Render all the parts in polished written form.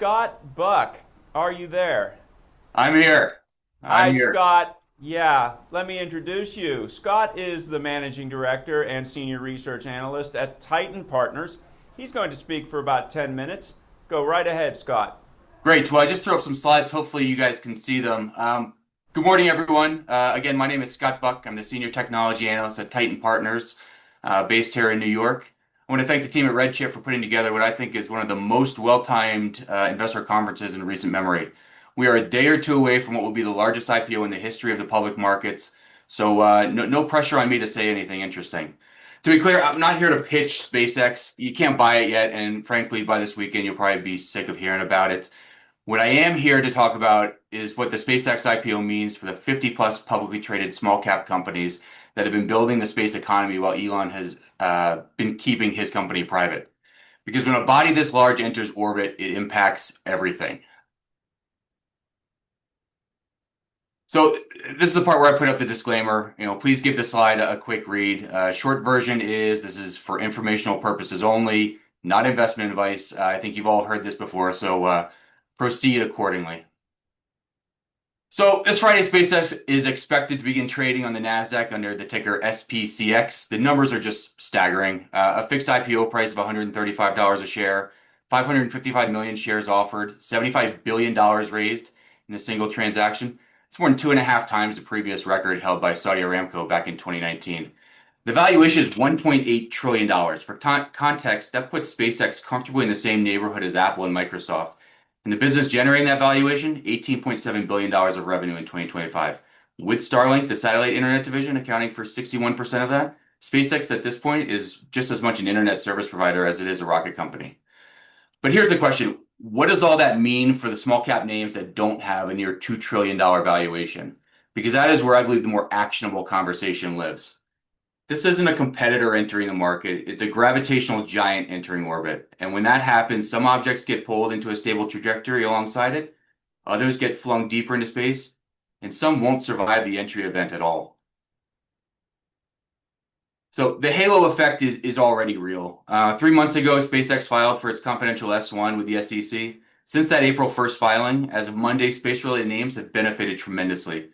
Scott Buck, are you there? I'm here. I'm Hi, here. Scott. Yeah, let me introduce you. Scott is the managing director and senior research analyst at Titan Partners. He's going to speak for about 10 minutes. Go right ahead, Scott. Great. Well, I just threw up some slides. Hopefully, you guys can see them. Good morning, everyone. Again, my name is Scott Buck. I'm the senior technology analyst at Titan Partners, based here in New York. I want to thank the team at RedChip for putting together what I think is one of the most well-timed investor conferences in recent memory. We are a day or two away from what will be the largest IPO in the history of the public markets, so no pressure on me to say anything interesting. To be clear, I'm not here to pitch SpaceX. You can't buy it yet, and frankly, by this weekend, you'll probably be sick of hearing about it. What I am here to talk about is what the SpaceX IPO means for the 50 plus publicly traded small cap companies that have been building the space economy while Elon has been keeping his company private. Because when a body this large enters orbit, it impacts everything. So this is the part where I put up the disclaimer. Please give the slide a quick read. Short version is this is for informational purposes only, not investment advice. I think you've all heard this before, so proceed accordingly. So this Friday, SpaceX is expected to begin trading on the Nasdaq under the ticker SPCX. The numbers are just staggering. A fixed IPO price of $135 a share, 555 million shares offered, $75 billion raised in a single transaction. It's more than 2.5 times the previous record held by Saudi Aramco back in 2019. The valuation is $1.8 trillion. For context, that puts SpaceX comfortably in the same neighborhood as Apple and Microsoft. And the business generating that valuation, $18.7 billion of revenue in 2025. With Starlink, the satellite internet division, accounting for 61% of that, SpaceX at this point is just as much an internet service provider as it is a rocket company. But here's the question. What does all that mean for the small cap names that don't have a near $2 trillion valuation? Because that is where I believe the more actionable conversation lives. This isn't a competitor entering the market, it's a gravitational giant entering orbit. And when that happens, some objects get pulled into a stable trajectory alongside it, others get flung deeper into space, and some won't survive the entry event at all. So the halo effect is already real. 3 months ago, SpaceX filed for its confidential S-1 with the SEC. Since that April 1st filing, as of Monday, space-related names have benefited tremendously.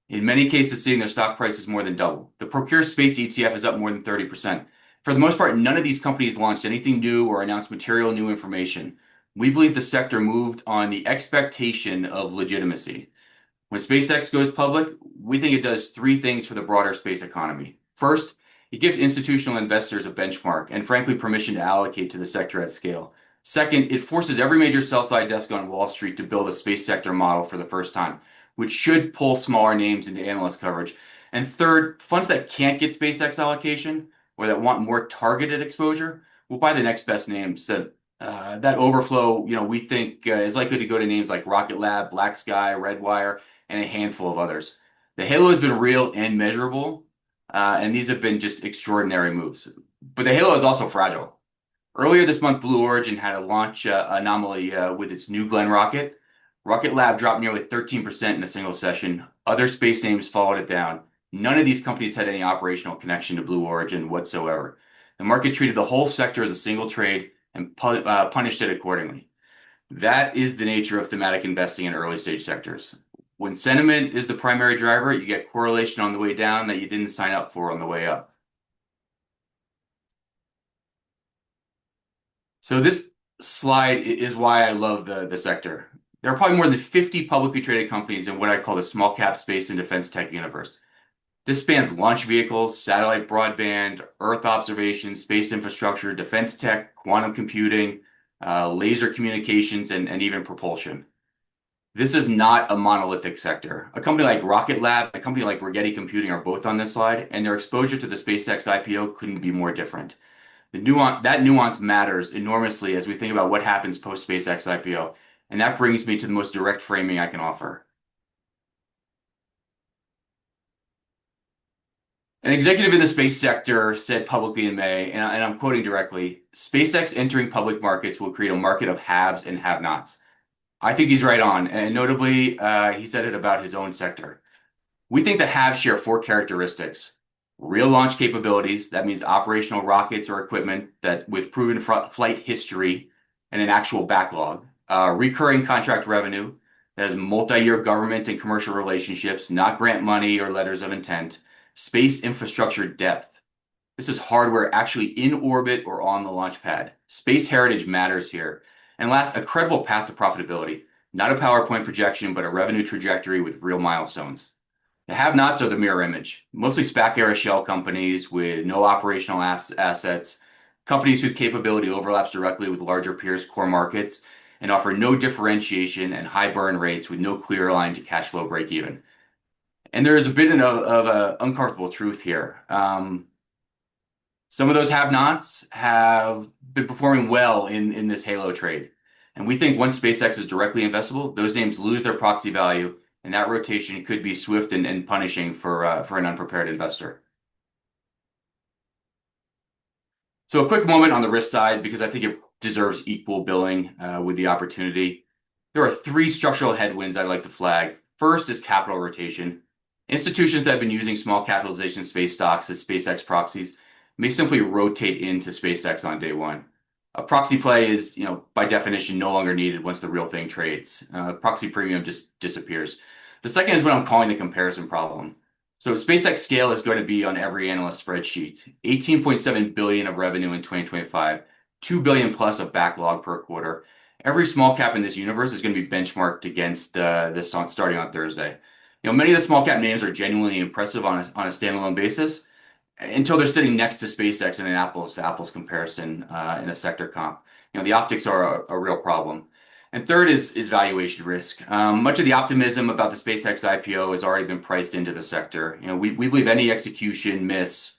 In many cases, seeing their stock prices more than double. The Procure Space ETF is up more than 30%. For the most part, none of these companies launched anything new or announced material new information. We believe the sector moved on the expectation of legitimacy. When SpaceX goes public, we think it does three things for the broader space economy. First, it gives institutional investors a benchmark and, frankly, permission to allocate to the sector at scale. Second, it forces every major sell-side desk on Wall Street to build a space sector model for the first time, which should pull smaller names into analyst coverage. And third, funds that can't get SpaceX allocation or that want more targeted exposure will buy the next best names. So, that overflow, we think is likely to go to names like Rocket Lab, Black Sky, Redwire, and a handful of others. The halo has been real and measurable, and these have been just extraordinary moves. But the halo is also fragile. Earlier this month, Blue Origin had a launch anomaly with its New Glenn rocket. Rocket Lab dropped nearly 13% in a single session. Other space names followed it down. None of these companies had any operational connection to Blue Origin whatsoever. The market treated the whole sector as a single trade and punished it accordingly. That is the nature of thematic investing in early stage sectors. When sentiment is the primary driver, you get correlation on the way down that you didn't sign up for on the way up. So this slide is why I love the sector. There are probably more than 50 publicly traded companies in what I call the small cap space and defense tech universe. This spans launch vehicles, satellite broadband, Earth observation, space infrastructure, defense tech, quantum computing, laser communications, and even propulsion. This is not a monolithic sector. A company like Rocket Lab, a company like Rigetti Computing are both on this slide, and their exposure to the SpaceX IPO couldn't be more different. That nuance matters enormously as we think about what happens post SpaceX IPO. And that brings me to the most direct framing I can offer. An executive in the space sector said publicly in May, and I'm quoting directly, SpaceX entering public markets will create a market of haves and have-nots. I think he's right on, and notably, he said it about his own sector. We think the haves share four characteristics. Real launch capabilities, that means operational rockets or equipment that with proven flight history and an actual backlog. recurring contract revenue that has multi-year government and commercial relationships, not grant money or letters of intent, space infrastructure depth. This is hardware actually in orbit or on the launch pad. Space heritage matters here. And last, a credible path to profitability. Not a PowerPoint projection, but a revenue trajectory with real milestones. The have-nots are the mirror image. Mostly SPAC-era shell companies with no operational assets, companies whose capability overlaps directly with larger peers' core markets, and offer no differentiation and high burn rates with no clear line to cash flow break even. And there is a bit of an uncomfortable truth here. Some of those have-nots have been performing well in this halo trade. And we think once SpaceX is directly investable, those names lose their proxy value, and that rotation could be swift and punishing for an unprepared investor. So a quick moment on the risk side, because I think it deserves equal billing with the opportunity. There are three structural headwinds I'd like to flag. First is capital rotation. Institutions that have been using small capitalization space stocks as SpaceX proxies may simply rotate into SpaceX on day one. A proxy play is, by definition, no longer needed once the real thing trades. Proxy premium just disappears. The second is what I'm calling the comparison problem. So SpaceX scale is going to be on every analyst spreadsheet. 18.7 billion of revenue in 2025, 2 billion plus of backlog per quarter. Every small cap in this universe is going to be benchmarked against this starting on Thursday. Many of the small cap names are genuinely impressive on a standalone basis until they're sitting next to SpaceX in an apples to apples comparison in a sector comp. The optics are a real problem. And third is valuation risk. Much of the optimism about the SpaceX IPO has already been priced into the sector. We believe any execution miss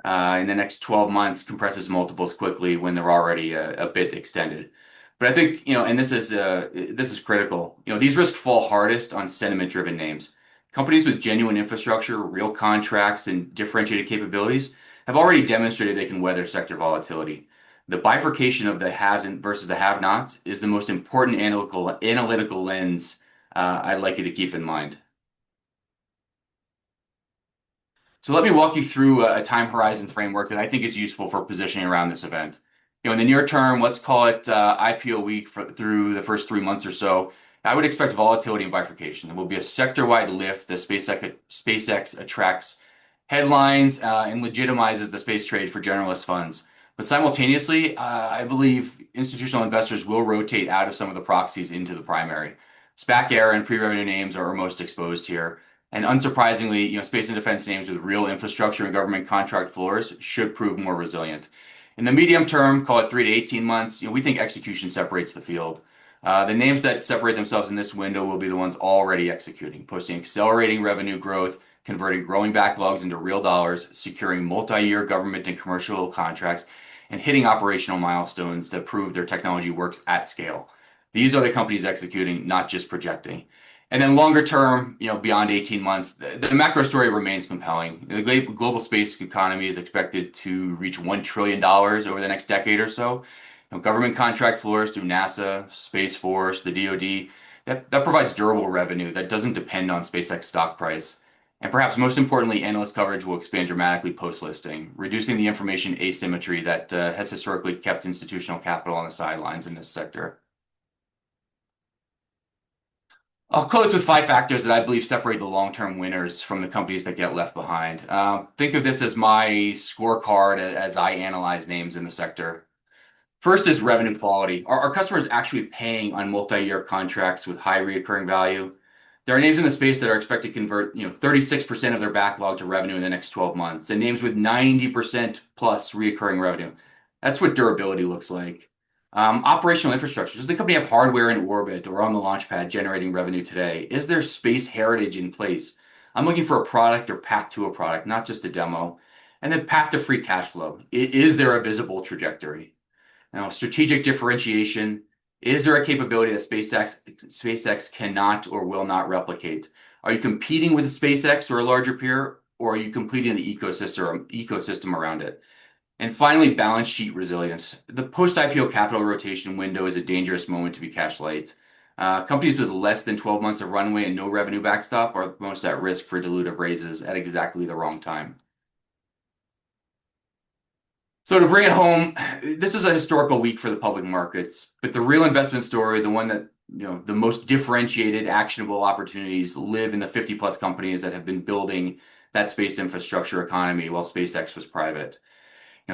in the next 12 months compresses multiples quickly when they're already a bit extended. But I think, and this is critical. These risks fall hardest on sentiment-driven names. Companies with genuine infrastructure, real contracts, and differentiated capabilities have already demonstrated they can weather sector volatility. The bifurcation of the haves versus the have-nots is the most important analytical lens I'd like you to keep in mind. So let me walk you through a time horizon framework that I think is useful for positioning around this event. In the near term, let's call it IPO week through the first 3 months or so. I would expect volatility and bifurcation. There will be a sector-wide lift as SpaceX attracts headlines and legitimizes the space trade for generalist funds. But simultaneously, I believe institutional investors will rotate out of some of the proxies into the primary. SPAC era and pre-revenue names are most exposed here. And unsurprisingly, space and defense names with real infrastructure and government contract floors should prove more resilient. In the medium term, call it 3 to 18 months, we think execution separates the field. The names that separate themselves in this window will be the ones already executing, posting accelerating revenue growth, converting growing backlogs into real dollars, securing multi-year government and commercial contracts, and hitting operational milestones that prove their technology works at scale. These are the companies executing, not just projecting. And then longer term, beyond 18 months, the macro story remains compelling. The global space economy is expected to reach $1 trillion over the next decade or so. Government contract floors through NASA, Space Force, the DoD, that provides durable revenue that doesn't depend on SpaceX stock price. And perhaps most importantly, analyst coverage will expand dramatically post-listing, reducing the information asymmetry that has historically kept institutional capital on the sidelines in this sector. I'll close with 5 factors that I believe separate the long-term winners from the companies that get left behind. Think of this as my scorecard as I analyze names in the sector. First is revenue quality. Are customers actually paying on multi-year contracts with high recurring value? There are names in the space that are expected to convert 36% of their backlog to revenue in the next 12 months, and names with 90% plus recurring revenue. That's what durability looks like. Operational infrastructure. Does the company have hardware in orbit or on the launch pad generating revenue today? Is there space heritage in place? I'm looking for a product or path to a product, not just a demo. And then path to free cash flow. Is there a visible trajectory? Now, strategic differentiation. Is there a capability that SpaceX cannot or will not replicate? Are you competing with SpaceX or a larger peer, or are you completing the ecosystem around it? And finally, balance sheet resilience. The post-IPO capital rotation window is a dangerous moment to be cash light. Companies with less than 12 months of runway and no revenue backstop are most at risk for dilutive raises at exactly the wrong time. So to bring it home, this is a historical week for the public markets, but the real investment story, the one that, the most differentiated, actionable opportunities live in the 50 plus companies that have been building that space infrastructure economy while SpaceX was private.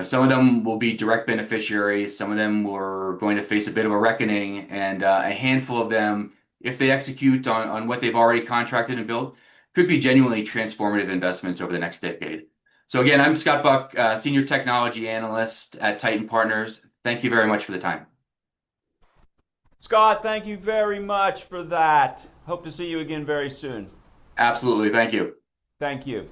Some of them will be direct beneficiaries. Some of them were going to face a bit of a reckoning, and a handful of them, if they execute on what they've already contracted and built, could be genuinely transformative investments over the next decade. So again, I'm Scott Buck, Senior Technology Analyst at Titan Partners. Thank you very much for the time. Scott, thank you very much for that. Hope to see you again very soon. Absolutely. Thank you. Thank you.